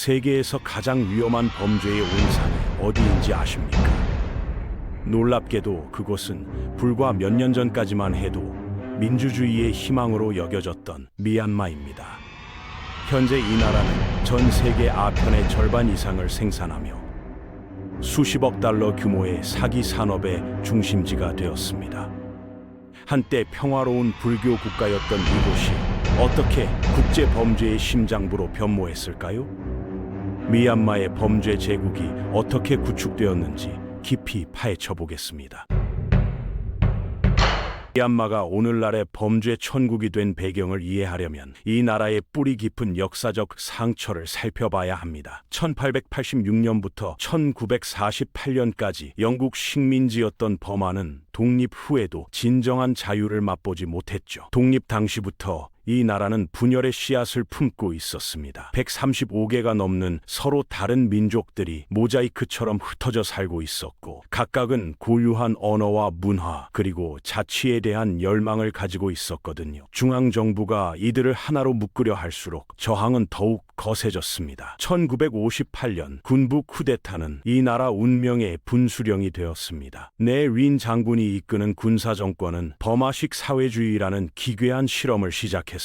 세계에서 가장 위험한 범죄의 온상이 어디인지 아십니까? 놀랍게도 그곳은 불과 몇 년 전까지만 해도 민주주의의 희망으로 여겨졌던 미얀마입니다. 현재 이 나라는 전 세계 아편의 절반 이상을 생산하며 수십억 달러 규모의 사기 산업의 중심지가 되었습니다. 한때 평화로운 불교 국가였던 이곳이 어떻게 국제 범죄의 심장부로 변모했을까요? 미얀마의 범죄 제국이 어떻게 구축되었는지 깊이 파헤쳐 보겠습니다. 미얀마가 오늘날의 범죄 천국이 된 배경을 이해하려면 이 나라의 뿌리 깊은 역사적 상처를 살펴봐야 합니다. 1886년부터 1948년까지 영국 식민지였던 버마는 독립 후에도 진정한 자유를 맛보지 못했죠. 독립 당시부터 이 나라는 분열의 씨앗을 품고 있었습니다. 135개가 넘는 서로 다른 민족들이 모자이크처럼 흩어져 살고 있었고, 각각은 고유한 언어와 문화 그리고 자치에 대한 열망을 가지고 있었거든요. 중앙정부가 이들을 하나로 묶으려 할수록 저항은 더욱 거세졌습니다. 1958년 군부 쿠데타는 이 나라 운명의 분수령이 되었습니다. 윈 장군이 이끄는 군사정권은 버마식 사회주의라는 기괴한 실험을 시작했습니다.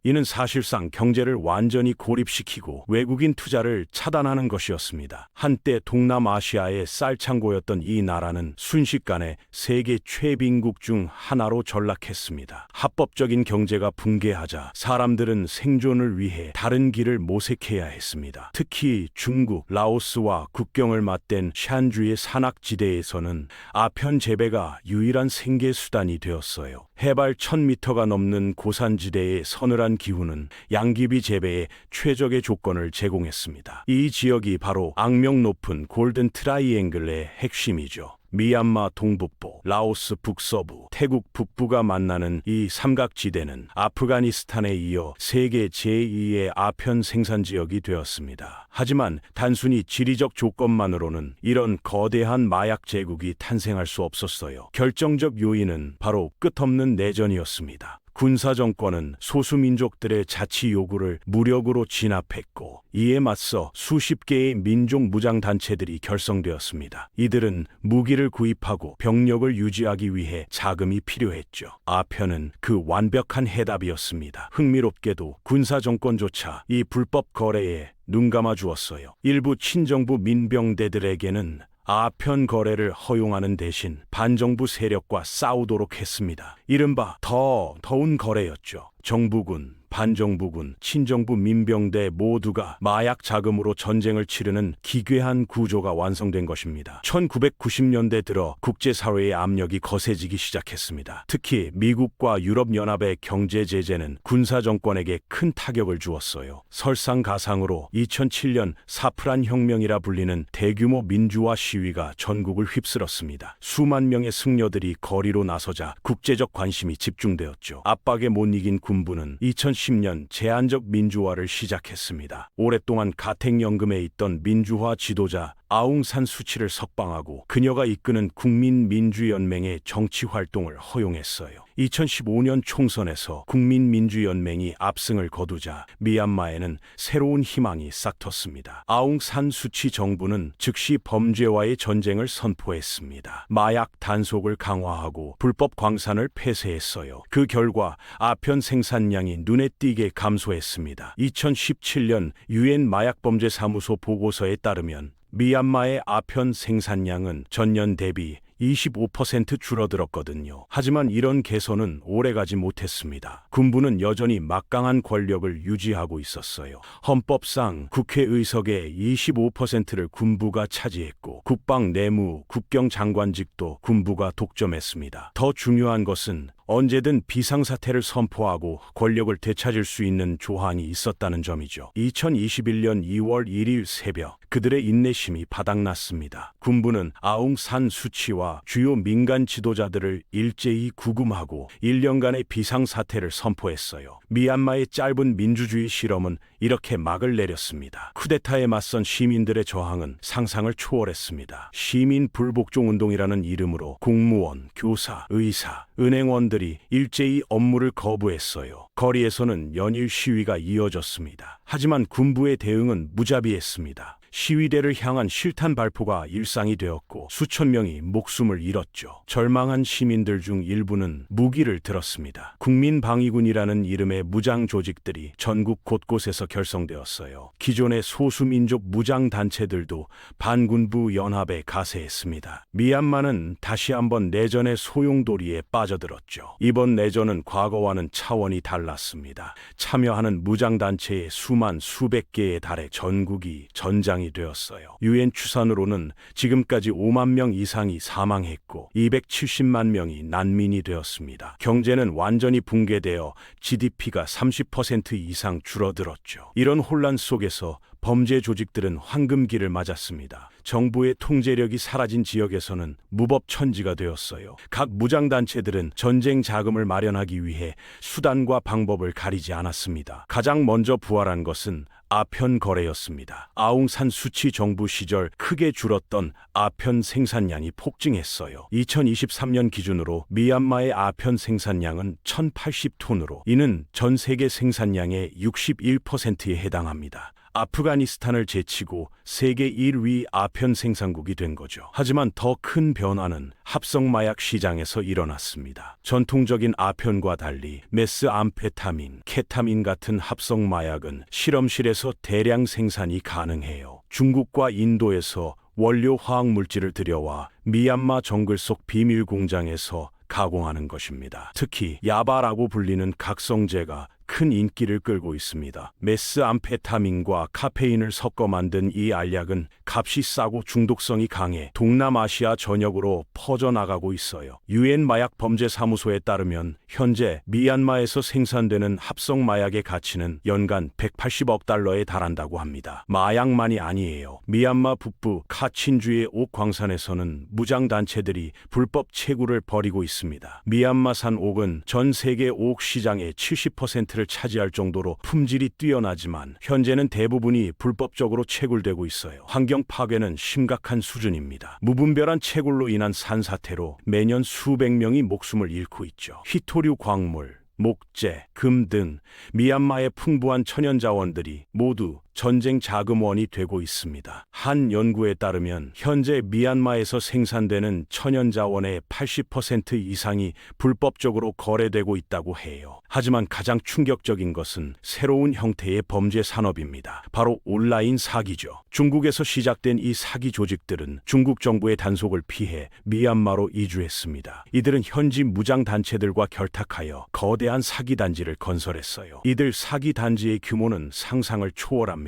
이는 사실상 경제를 완전히 고립시키고 외국인 투자를 차단하는 것이었습니다. 한때 동남아시아의 쌀창고였던 이 나라는 순식간에 세계 최빈국 중 하나로 전락했습니다. 합법적인 경제가 붕괴하자 사람들은 생존을 위해 다른 길을 모색해야 했습니다. 특히 중국, 라오스와 국경을 맞댄 샨주의 산악지대에서는 아편 재배가 유일한 생계수단이 되었어요. 해발 1000m가 넘는 고산지대의 서늘한 기후는 양귀비 재배에 최적의 조건을 제공했습니다. 이 지역이 바로 악명 높은 골든 트라이앵글의 핵심이죠. 미얀마 동북부, 라오스 북서부, 태국 북부가 만나는 이 삼각지대는 아프가니스탄에 이어 세계 제2의 아편 생산지역이 되었습니다. 하지만 단순히 지리적 조건만으로는 이런 거대한 마약 제국이 탄생할 수 없었어요. 결정적 요인은 바로 끝없는 내전이었습니다. 군사정권은 소수민족들의 자치 요구를 무력으로 진압했고, 이에 맞서 수십 개의 민족 무장단체들이 결성되었습니다. 이들은 무기를 구입하고 병력을 유지하기 위해 자금이 필요했죠. 아편은 그 완벽한 해답이었습니다. 흥미롭게도 군사정권조차 이 불법 거래에 눈 감아 주었어요. 일부 친정부 민병대들에게는 아편 거래를 허용하는 대신 반정부 세력과 싸우도록 했습니다. 이른바 더운 거래였죠. 정부군, 반정부군, 친정부 민병대 모두가 마약 자금으로 전쟁을 치르는 기괴한 구조가 완성된 것입니다. 1990년대 들어 국제사회의 압력이 거세지기 시작했습니다. 특히 미국과 유럽연합의 경제 제재는 군사정권에게 큰 타격을 주었어요. 설상가상으로 2007년 사프란 혁명이라 불리는 대규모 민주화 시위가 전국을 휩쓸었습니다. 수만 명의 승려들이 거리로 나서자 국제적 관심이 집중되었죠. 압박에 못 이긴 군부는 2010년 제한적 민주화를 시작했습니다. 오랫동안 가택연금에 있던 민주화 지도자 아웅산 수치를 석방하고 그녀가 이끄는 국민민주연맹의 정치활동을 허용했어요. 2015년 총선에서 국민민주연맹이 압승을 거두자 미얀마에는 새로운 희망이 싹텄습니다. 아웅산 수치 정부는 즉시 범죄와의 전쟁을 선포했습니다. 마약 단속을 강화하고 불법 광산을 폐쇄했어요. 그 결과 아편 생산량이 눈에 띄게 감소했습니다. 2017년 유엔 마약범죄사무소 보고서에 따르면 미얀마의 아편 생산량은 전년 대비 25% 줄어들었거든요. 하지만 이런 개선은 오래가지 못했습니다. 군부는 여전히 막강한 권력을 유지하고 있었어요. 헌법상 국회의석의 25%를 군부가 차지했고, 국방, 내무, 국경장관직도 군부가 독점했습니다. 더 중요한 것은 언제든 비상사태를 선포하고 권력을 되찾을 수 있는 조항이 있었다는 점이죠. 2021년 2월 1일 새벽, 그들의 인내심이 바닥났습니다. 군부는 아웅산 수치와 주요 민간 지도자들을 일제히 구금하고 1년간의 비상사태를 선포했어요. 미얀마의 짧은 민주주의 실험은 이렇게 막을 내렸습니다. 쿠데타에 맞선 시민들의 저항은 상상을 초월했습니다. 시민 불복종운동이라는 이름으로 공무원, 교사, 의사, 은행원들 군인들이 일제히 업무를 거부했어요. 거리에서는 연일 시위가 이어졌습니다. 하지만 군부의 대응은 무자비했습니다. 시위대를 향한 실탄 발포가 일상이 되었고 수천 명이 목숨을 잃었죠. 절망한 시민들 중 일부는 무기를 들었습니다. 국민방위군이라는 이름의 무장 조직들이 전국 곳곳에서 결성되었어요. 기존의 소수민족 무장 단체들도 반군부 연합에 가세했습니다. 미얀마는 다시 한번 내전의 소용돌이에 빠져들었죠. 이번 내전은 과거와는 차원이 달랐습니다. 참여하는 무장 단체의 수만 수백 개에 달해 전국이 전장이 되었어요. 유엔 추산으로는 지금까지 5만 명 이상이 사망했고 270만 명이 난민이 되었습니다. 경제는 완전히 붕괴되어 GDP가 30% 이상 줄어들었죠. 이런 혼란 속에서 범죄 조직들은 황금기를 맞았습니다. 정부의 통제력이 사라진 지역에서는 무법천지가 되었어요. 각 무장단체들은 전쟁 자금을 마련하기 위해 수단과 방법을 가리지 않았습니다. 가장 먼저 부활한 것은 아편 거래였습니다. 아웅산 수치 정부 시절 크게 줄었던 아편 생산량이 폭증했어요. 2023년 기준으로 미얀마의 아편 생산량은 1080톤으로 이는 전 세계 생산량의 61%에 해당합니다. 아프가니스탄을 제치고 세계 1위 아편 생산국이 된 거죠. 하지만 더 큰 변화는 합성마약 시장에서 일어났습니다. 전통적인 아편과 달리 메스암페타민, 케타민 같은 합성마약은 실험실에서 대량 생산이 가능해요. 중국과 인도에서 원료 화학물질을 들여와 미얀마 정글 속 비밀 공장에서 가공하는 것입니다. 특히 야바라고 불리는 각성제가 큰 인기를 끌고 있습니다. 메스암페타민과 카페인을 섞어 만든 이 알약은 값이 싸고 중독성이 강해 동남아시아 전역으로 퍼져나가고 있어요. 유엔 마약 범죄 사무소에 따르면 현재 미얀마에서 생산되는 합성 마약의 가치는 연간 180억 달러에 달한다고 합니다. 마약만이 아니에요. 미얀마 북부 카친주의 옥 광산에서는 무장 단체들이 불법 채굴을 벌이고 있습니다. 미얀마산 옥은 전 세계 옥 시장의 70%를 차지할 정도로 품질이 뛰어나지만 현재는 대부분이 불법적으로 채굴되고 있어요. 환경 파괴는 심각한 수준입니다. 무분별한 채굴로 인한 산사태로 매년 수백 명이 목숨을 잃고 있죠. 희토류 광물, 목재, 금 등 미얀마의 풍부한 천연 자원들이 모두 전쟁 자금원이 되고 있습니다. 한 연구에 따르면 현재 미얀마에서 생산되는 천연 자원의 80% 이상이 불법적으로 거래되고 있다고 해요. 하지만 가장 충격적인 것은 새로운 형태의 범죄 산업입니다. 바로 온라인 사기죠. 중국에서 시작된 이 사기 조직들은 중국 정부의 단속을 피해 미얀마로 이주했습니다. 이들은 현지 무장 단체들과 결탁하여 거대한 사기 단지를 건설했어요. 이들 사기 단지의 규모는 상상을 초월합니다.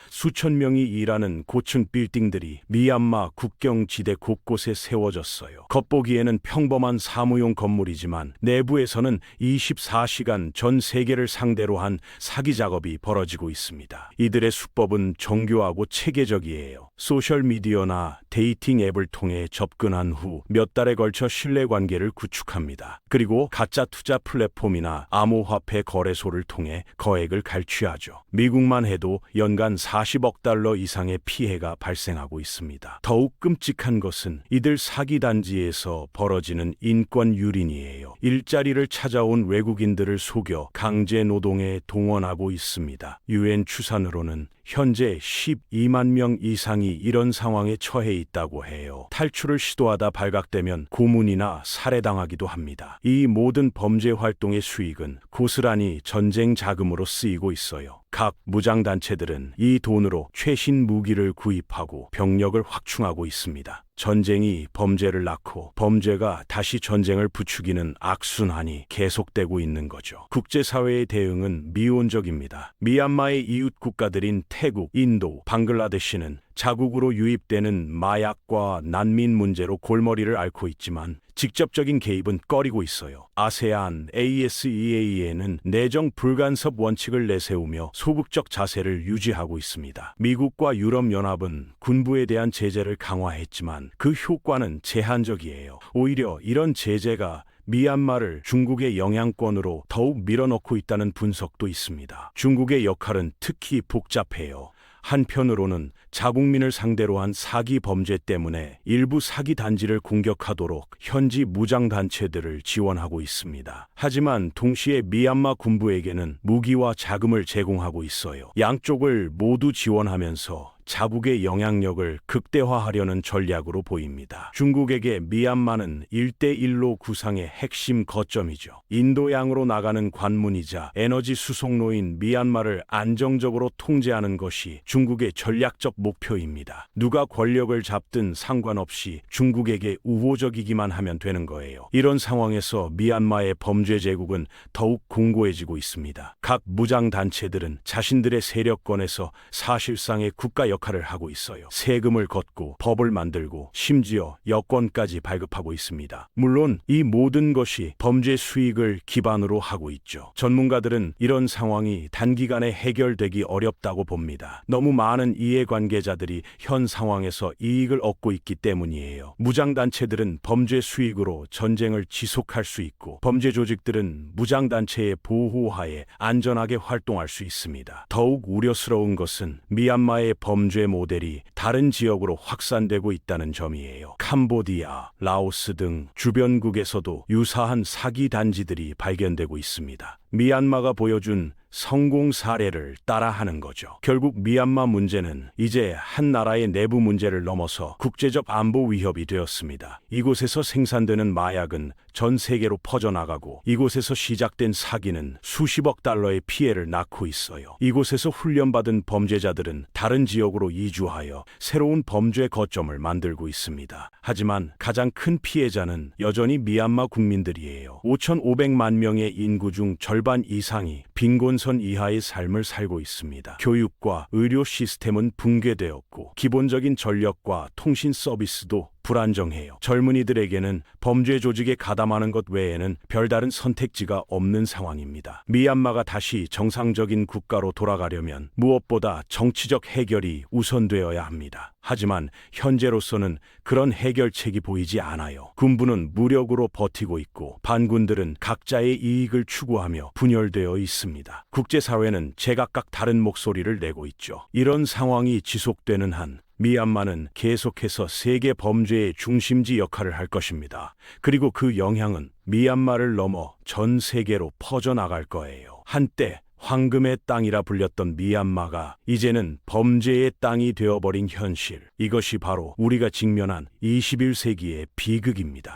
수천 명이 일하는 고층 빌딩들이 미얀마 국경지대 곳곳에 세워졌어요. 겉보기에는 평범한 사무용 건물이지만 내부에서는 24시간 전 세계를 상대로 한 사기 작업이 벌어지고 있습니다. 이들의 수법은 정교하고 체계적이에요. 소셜미디어나 데이팅 앱을 통해 접근한 후 몇 달에 걸쳐 신뢰관계를 구축합니다. 그리고 가짜 투자 플랫폼이나 암호화폐 거래소를 통해 거액을 갈취하죠. 미국만 해도 연간 40억 달러 이상의 피해가 발생하고 있습니다. 더욱 끔찍한 것은 이들 사기 단지에서 벌어지는 인권 유린이에요. 일자리를 찾아온 외국인들을 속여 강제 노동에 동원하고 있습니다. 유엔 추산으로는 현재 12만 명 이상이 이런 상황에 처해 있다고 해요. 탈출을 시도하다 발각되면 고문이나 살해당하기도 합니다. 이 모든 범죄 활동의 수익은 고스란히 전쟁 자금으로 쓰이고 있어요. 각 무장단체들은 이 돈으로 최신 무기를 구입하고 병력을 확충하고 있습니다. 전쟁이 범죄를 낳고 범죄가 다시 전쟁을 부추기는 악순환이 계속되고 있는 거죠. 국제사회의 대응은 미온적입니다. 미얀마의 이웃 국가들인 태국, 인도, 방글라데시는 자국으로 유입되는 마약과 난민 문제로 골머리를 앓고 있지만 직접적인 개입은 꺼리고 있어요. 아세안, ASEAN은 내정 불간섭 원칙을 내세우며 소극적 자세를 유지하고 있습니다. 미국과 유럽연합은 군부에 대한 제재를 강화했지만 그 효과는 제한적이에요. 오히려 이런 제재가 미얀마를 중국의 영향권으로 더욱 밀어넣고 있다는 분석도 있습니다. 중국의 역할은 특히 복잡해요. 한편으로는 자국민을 상대로 한 사기 범죄 때문에 일부 사기 단지를 공격하도록 현지 무장단체들을 지원하고 있습니다. 하지만 동시에 미얀마 군부에게는 무기와 자금을 제공하고 있어요. 양쪽을 모두 지원하면서 자국의 영향력을 극대화하려는 전략으로 보입니다. 중국에게 미얀마는 1대1로 구상의 핵심 거점이죠. 인도양으로 나가는 관문이자 에너지 수송로인 미얀마를 안정적으로 통제하는 것이 중국의 전략적 목표입니다. 누가 권력을 잡든 상관없이 중국에게 우호적이기만 하면 되는 거예요. 이런 상황에서 미얀마의 범죄 제국은 더욱 공고해지고 있습니다. 각 무장단체들은 자신들의 세력권에서 사실상의 국가 역할을 하고 있어요. 세금을 걷고 법을 만들고 심지어 여권까지 발급하고 있습니다. 물론 이 모든 것이 범죄 수익을 기반으로 하고 있죠. 전문가들은 이런 상황이 단기간에 해결되기 어렵다고 봅니다. 너무 많은 이해관계자들이 현 상황에서 이익을 얻고 있기 때문이에요. 무장단체들은 범죄 수익으로 전쟁을 지속할 수 있고 범죄 조직들은 무장단체의 보호하에 안전하게 활동할 수 있습니다. 더욱 우려스러운 것은 미얀마의 범죄 모델이 다른 지역으로 확산되고 있다는 점이에요. 캄보디아, 라오스 등 주변국에서도 유사한 사기 단지들이 발견되고 있습니다. 미얀마가 보여준 성공 사례를 따라하는 거죠. 결국 미얀마 문제는 이제 한 나라의 내부 문제를 넘어서 국제적 안보 위협이 되었습니다. 이곳에서 생산되는 마약은 전 세계로 퍼져나가고 이곳에서 시작된 사기는 수십억 달러의 피해를 낳고 있어요. 이곳에서 훈련받은 범죄자들은 다른 지역으로 이주하여 새로운 범죄 거점을 만들고 있습니다. 하지만 가장 큰 피해자는 여전히 미얀마 국민들이에요. 5,500만 명의 인구 중 절반 이상이 빈곤선 이하의 삶을 살고 있습니다. 교육과 의료 시스템은 붕괴되었고 기본적인 전력과 통신 서비스도 불안정해요. 젊은이들에게는 범죄 조직에 가담하는 것 외에는 별다른 선택지가 없는 상황입니다. 미얀마가 다시 정상적인 국가로 돌아가려면 무엇보다 정치적 해결이 우선되어야 합니다. 하지만 현재로서는 그런 해결책이 보이지 않아요. 군부는 무력으로 버티고 있고 반군들은 각자의 이익을 추구하며 분열되어 있습니다. 국제사회는 제각각 다른 목소리를 내고 있죠. 이런 상황이 지속되는 한 미얀마는 계속해서 세계 범죄의 중심지 역할을 할 것입니다. 그리고 그 영향은 미얀마를 넘어 전 세계로 퍼져나갈 거예요. 한때 황금의 땅이라 불렸던 미얀마가 이제는 범죄의 땅이 되어버린 현실. 이것이 바로 우리가 직면한 21세기의 비극입니다.